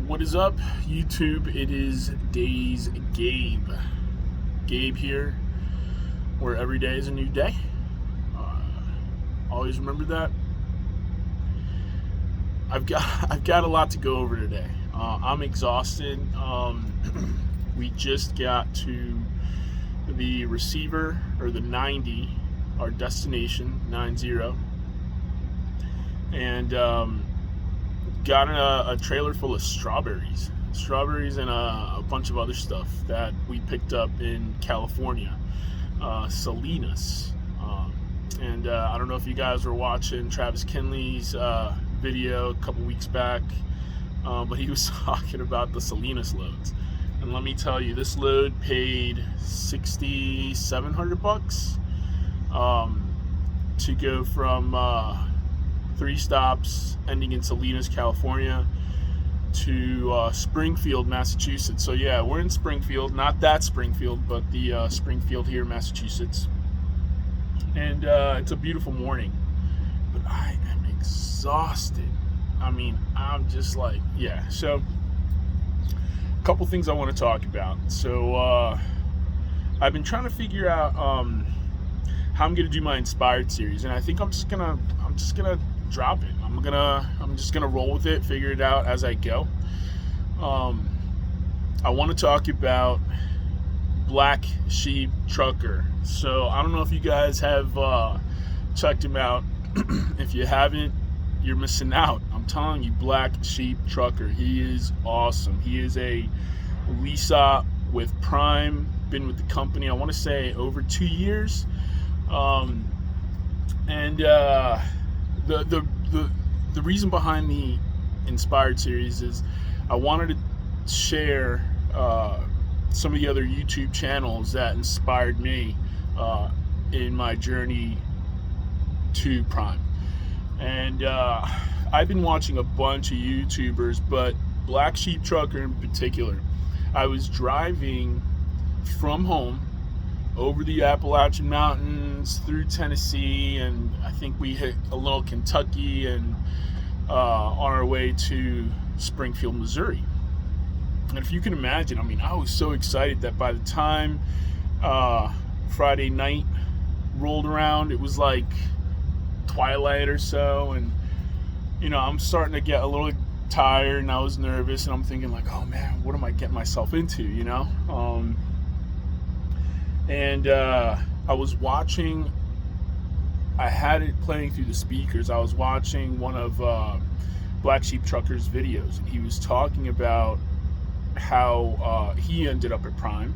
What is up, YouTube? It is Days Gabe. Gabe here, where every day is a new day. Always remember that. I've got a lot to go over today. I'm exhausted. We just got to the receiver, or the 90, our destination 90, and got a trailer full of strawberries and a bunch of other stuff that we picked up in California, Salinas. And I don't know if you guys were watching Travis Kinley's video a couple weeks back, but he was talking about the Salinas loads. And let me tell you, this load paid $6,700 to go from 3 stops ending in Salinas, California, to Springfield, Massachusetts. So yeah, we're in Springfield, not that Springfield, but the Springfield here, Massachusetts. And it's a beautiful morning, but I am exhausted. I mean, I'm just like, yeah. So a couple things I want to talk about. So I've been trying to figure out how I'm gonna do my Inspired series, and I think I'm just gonna drop it. I'm just gonna roll with it, figure it out as I go. I want to talk about Black Sheep Trucker. So I don't know if you guys have checked him out. If you haven't, you're missing out. I'm telling you, Black Sheep Trucker, he is awesome. He is a lease-op with Prime, been with the company, I want to say, over 2 years. The reason behind the Inspired series is I wanted to share some of the other YouTube channels that inspired me in my journey to Prime. And I've been watching a bunch of YouTubers, but Black Sheep Trucker in particular. I was driving from home over the Appalachian Mountains through Tennessee, and I think we hit a little Kentucky, and on our way to Springfield, Missouri. And if you can imagine, I mean, I was so excited that by the time Friday night rolled around, it was like twilight or so, and you know, I'm starting to get a little tired, and I was nervous, and I'm thinking like, oh man, what am I getting myself into, you know? I was watching, I had it playing through the speakers. I was watching one of Black Sheep Trucker's videos, and he was talking about how he ended up at Prime.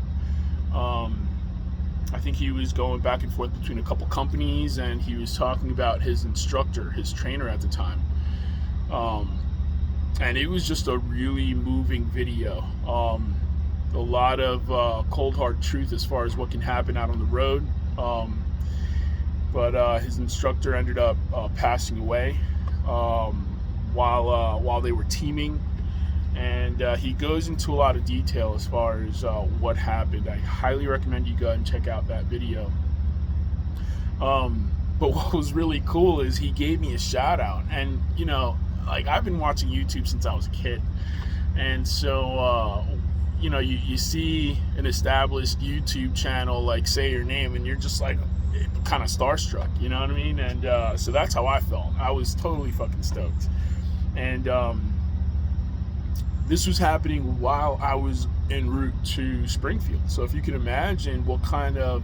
I think he was going back and forth between a couple companies, and he was talking about his instructor, his trainer at the time. And it was just a really moving video. A lot of cold hard truth as far as what can happen out on the road. But his instructor ended up passing away while they were teaming, and he goes into a lot of detail as far as what happened. I highly recommend you go ahead and check out that video. But what was really cool is he gave me a shout out, and you know, like, I've been watching YouTube since I was a kid, and so you know, you see an established YouTube channel like say your name, and you're just like kind of starstruck, you know what I mean? And so that's how I felt. I was totally fucking stoked. And this was happening while I was en route to Springfield. So if you can imagine what kind of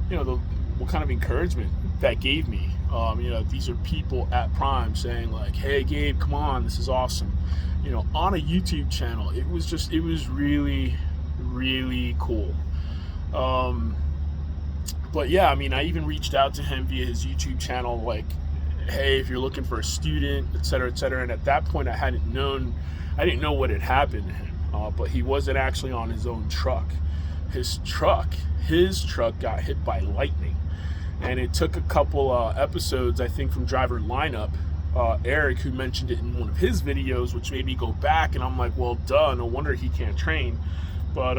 you know, what kind of encouragement that gave me. You know, these are people at Prime saying like, hey Gabe, come on, this is awesome, you know, on a YouTube channel. It was really, really cool. But yeah, I mean, I even reached out to him via his YouTube channel, like, hey, if you're looking for a student, etc., etc. And at that point, I didn't know what had happened to him. But he wasn't actually on his own truck. His truck got hit by lightning. And it took a couple episodes, I think, from Driver Lineup, Eric, who mentioned it in one of his videos, which made me go back, and I'm like, well, duh, no wonder he can't train. But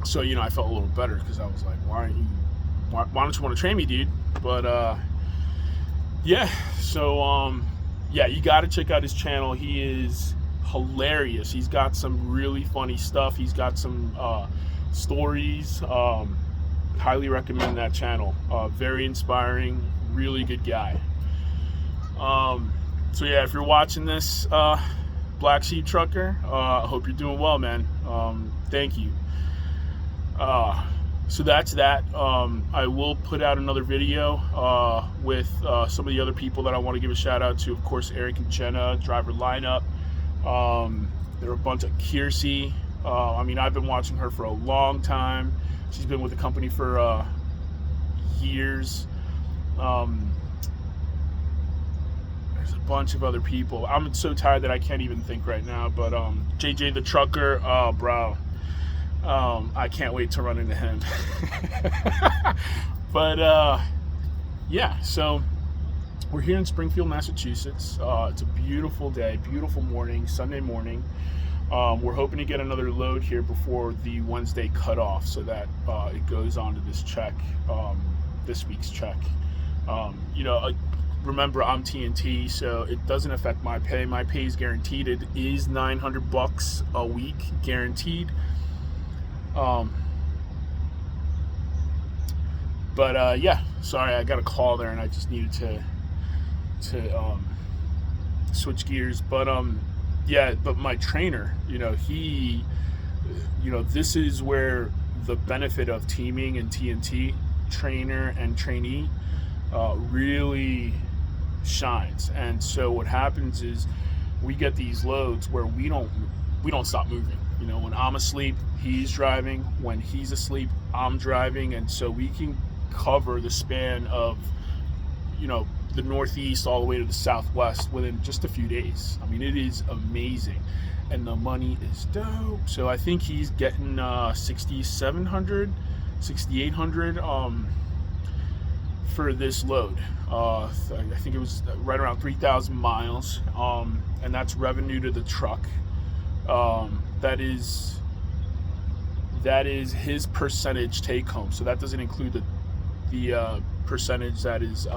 so, you know, I felt a little better, because I was like, why don't you want to train me, dude? But yeah, so yeah, you got to check out his channel. He is hilarious. He's got some really funny stuff. He's got some stories. Highly recommend that channel. Very inspiring, really good guy. So yeah, if you're watching this, Black Sheep Trucker, I hope you're doing well, man. Thank you. So that's that. I will put out another video with some of the other people that I want to give a shout out to. Of course, Eric and Jenna, driver lineup. There are a bunch of Kiersey. I mean, I've been watching her for a long time. She's been with the company for years. There's a bunch of other people. I'm so tired that I can't even think right now. But JJ the Trucker, oh, bro. I can't wait to run into him. But yeah, so we're here in Springfield, Massachusetts. It's a beautiful day, beautiful morning, Sunday morning. We're hoping to get another load here before the Wednesday cutoff, so that it goes on to this check, this week's check. You know, remember, I'm TNT, so it doesn't affect my pay. My pay is guaranteed. It is $900 a week, guaranteed. But yeah, sorry, I got a call there and I just needed to switch gears. But yeah, but my trainer, you know, this is where the benefit of teaming and TNT, trainer and trainee, really shines. And so what happens is we get these loads where we don't stop moving. You know, when I'm asleep, he's driving. When he's asleep, I'm driving. And so we can cover the span of, you know, the Northeast all the way to the Southwest within just a few days. I mean, it is amazing. And the money is dope. So I think he's getting $6,700, $6,800 for this load. I think it was right around 3,000 miles. And that's revenue to the truck. That is his percentage take home. So that doesn't include the percentage that is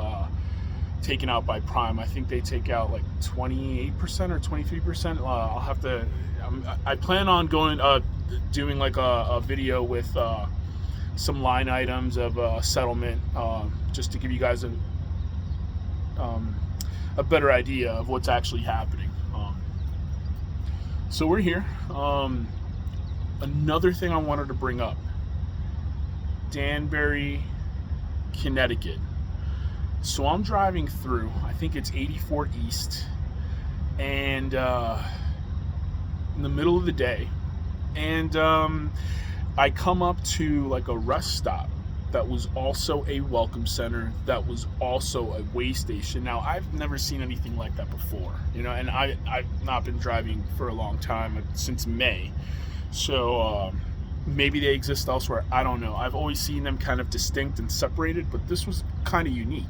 taken out by Prime. I think they take out like 28% or 23%. I'll have to. I plan on doing like a video with some line items of settlement, just to give you guys a better idea of what's actually happening. So we're here. Another thing I wanted to bring up: Danbury, Connecticut. So I'm driving through, I think it's 84 East, and in the middle of the day, and I come up to like a rest stop that was also a welcome center, that was also a way station. Now, I've never seen anything like that before, you know, and I've not been driving for a long time, since May. So maybe they exist elsewhere, I don't know. I've always seen them kind of distinct and separated, but this was kind of unique.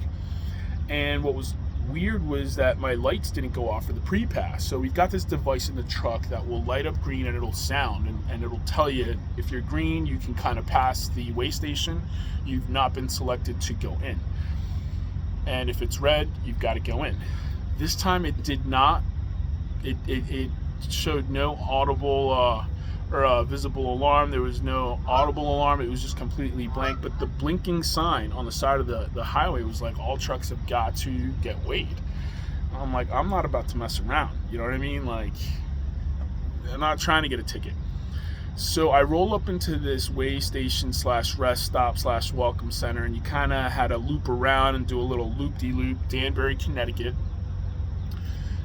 And what was weird was that my lights didn't go off for the pre-pass. So we've got this device in the truck that will light up green and it'll sound, and it'll tell you if you're green, you can kind of pass the way station. You've not been selected to go in. And if it's red, you've got to go in. This time it did not. It showed no audible or visible alarm. There was no audible alarm. It was just completely blank. But the blinking sign on the side of the highway was like, all trucks have got to get weighed. I'm like, I'm not about to mess around. You know what I mean? Like, I'm not trying to get a ticket. So I roll up into this way station / rest stop / welcome center, and you kind of had to loop around and do a little loop-de-loop, Danbury, Connecticut.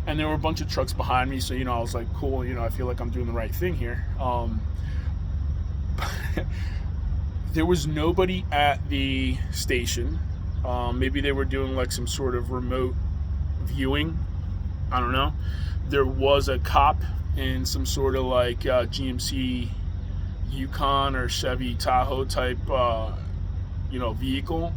And there were a bunch of trucks behind me, so, you know, I was like, cool, you know, I feel like I'm doing the right thing here. There was nobody at the station. Maybe they were doing like some sort of remote viewing. I don't know. There was a cop in some sort of like GMC Yukon or Chevy Tahoe type, vehicle.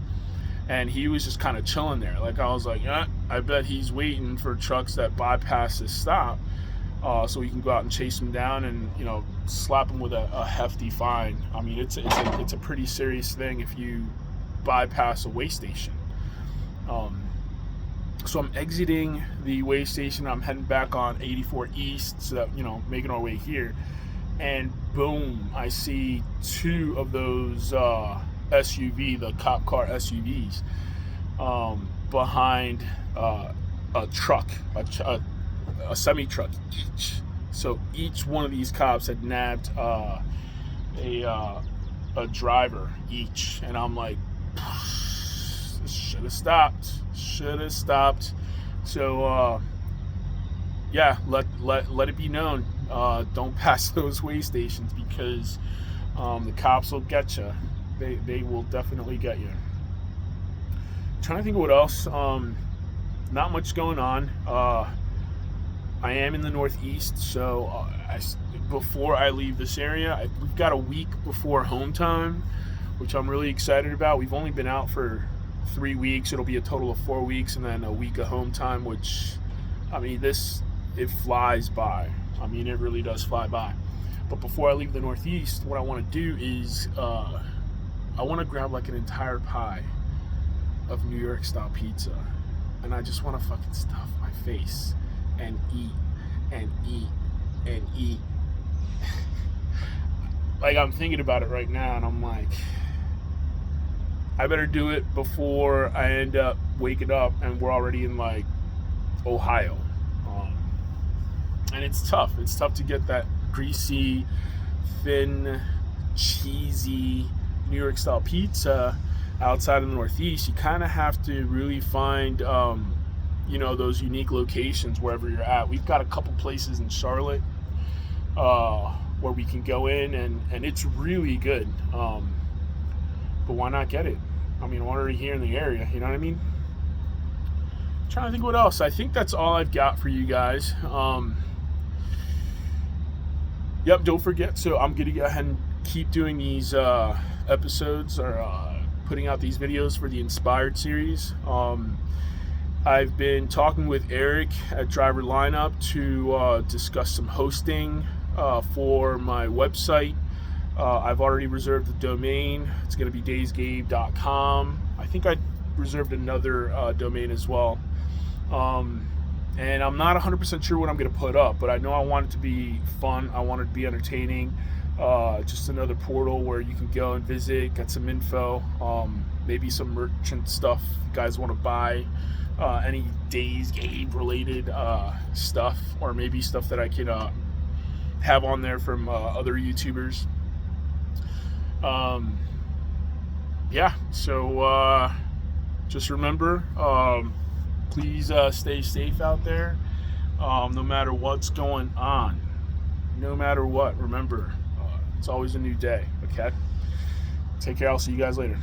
And he was just kind of chilling there. Like, I was like, I bet he's waiting for trucks that bypass this stop, so we can go out and chase him down and, you know, slap him with a hefty fine. I mean, it's a pretty serious thing if you bypass a way station. So I'm exiting the way station. I'm heading back on 84 East, so that, making our way here. And boom, I see two of those the cop car SUVs, behind a truck, a semi truck each. So each one of these cops had nabbed a driver each, and I'm like, should have stopped. So yeah, let it be known, don't pass those way stations, because the cops will get you. They will definitely get you. Trying to think of what else. Not much going on. I am in the Northeast, so before I leave this area, we've got a week before home time, which I'm really excited about. We've only been out for 3 weeks. It'll be a total of 4 weeks, and then a week of home time, which, I mean, it flies by. I mean, it really does fly by. But before I leave the Northeast, what I want to do is I want to grab like an entire pie of New York style pizza, and I just want to fucking stuff my face and eat and eat and eat. Like, I'm thinking about it right now, and I'm like, I better do it before I end up waking up and we're already in like Ohio. And it's tough. It's tough to get that greasy, thin, cheesy New York style pizza outside of the Northeast. You kind of have to really find those unique locations wherever you're at. We've got a couple places in Charlotte where we can go in, and it's really good. But why not get it? I mean, I'm already here in the area, you know what I mean? I'm trying to think what else. I think that's all I've got for you guys. Yep, don't forget. So I'm going to go ahead and keep doing these episodes, or putting out these videos for the Inspired series. I've been talking with Eric at Driver Lineup to discuss some hosting for my website. I've already reserved the domain. It's going to be daysgabe.com. I think I reserved another domain as well. And I'm not 100% sure what I'm going to put up, but I know I want it to be fun. I want it to be entertaining. Just another portal where you can go and visit, get some info, maybe some merchant stuff you guys want to buy, any Days Gabe related stuff, or maybe stuff that I can have on there from other YouTubers. Yeah, so just remember, please stay safe out there, no matter what's going on. No matter what, remember, it's always a new day, okay? Take care. I'll see you guys later.